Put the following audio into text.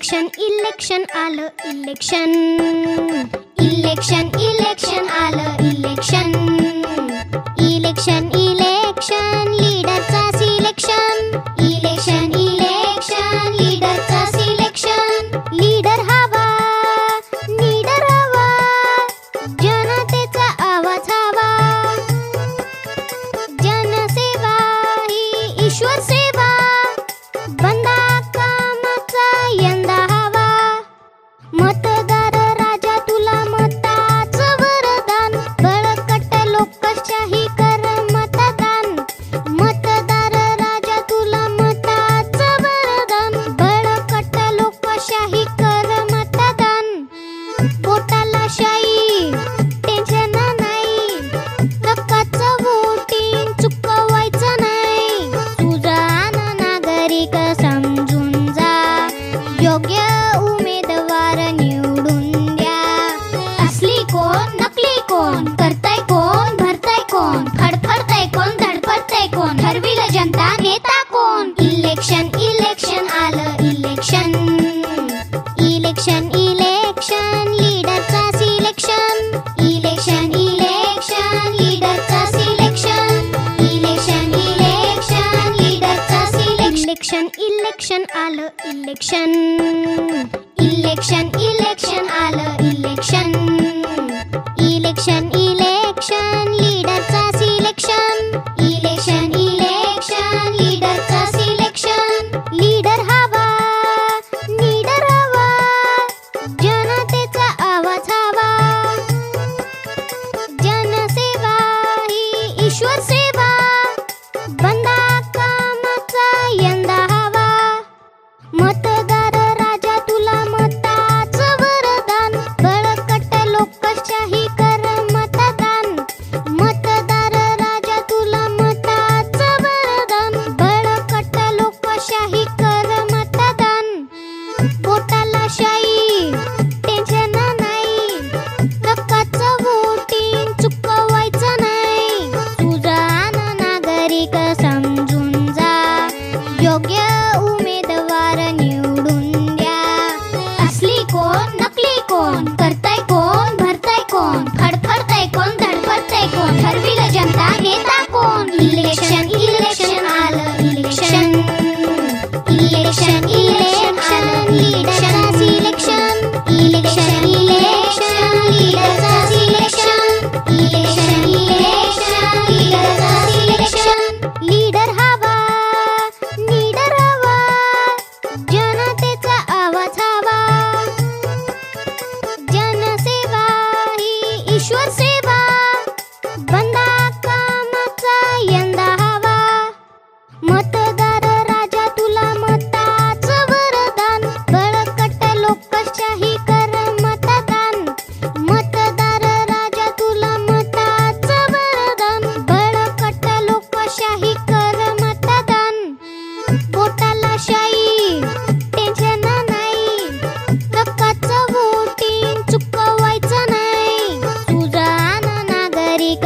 election election आलं election election election आलं election election election लीडरचा सिलेक्शन इलेक्शन इलेक्शन लीडरचा सिलेक्शन लीडर हवा जनतेचा आवाज हवा जनसेवा ही ईश्वर सेवा बंदा कामाचा यंदा हवा मतदार राजा तुला मताचं वरदान बळकट लोकशाही कर मतदान मतदार राजा तुला मताचं वरदान बळकट लोकशाही कर मतदान पोटाला शाई टेन्शन नाही हक्काचं वोटिंग चुकवायचं नाही सुजाण नागरिक समजून जा योग्य उमेदवार निवडून द्या असली कोण नकली कोण करताय कोण भरताय कोण फडफडताय कोण धडपडताय कोण ठरविलं जनता नेता कोण इलेक्शन इलेक्शन आलं इलेक्शन इलेक्शन इलेक्शन लीडरचा सिलेक्शन इलेक्शन इलेक्शन लीडरचा सिलेक्शन इलेक्शन इलेक्शन लीडरचा सिलेक्शन इलेक्शन आलं इलेक्शन इलेक्शन इलेक्शन आलं इलेक्शन इलेक्शन इलेक्शन लीडरचा सिलेक्शन इलेक्शन इलेक्शन लीडरचा सिलेक्शन लीडर हवा जनतेचा आवाज हवा जनसेवा ही ईश्वर सेवा बंदा कामाचा यंदा हवा मतदार राजा तुला मताचं वरदान बळकट लोकशाही कर मतदान मतदार राजा तुला मताचं वरदान बळकट लोकशाही कर मतदान पोटाला शाई टेन्शन नाही हक्काचं वोटिंग चुकवायचं नाही सुजाण नागरिक समजून जा योग्य उमेदवार निवडून द्या असली कोण नकली कोण करताय कोण भरताय कोण फडफडताय कोण धडपडताय कोण ठरविलं जनता नेता कोण इलेक्शन इलेक्शन आलं इलेक्शन इलेक्शन इलेक्शन लीडरचा सिलेक्शन इलेक्शन इलेक्शन लीडरचा सिलेक्शन इलेक्शन इलेक्शन लीडरचा सिलेक्शन लीडर हवा जनतेचा आवाज हवा जनसेवा ही ईश्वर सेवा बंदा कामाचा यंदा हवा मतदार राजा तुला मताचं वरदान बळकट लोकशाही कर मतदान मतदार राजा तुला मताचं वरदान बळकट लोकशाही कर मतदान पोटाला शाई टेन्शन नाही हक्काचं वोटिंग चुकवायचं नाही सुजाण नागरिक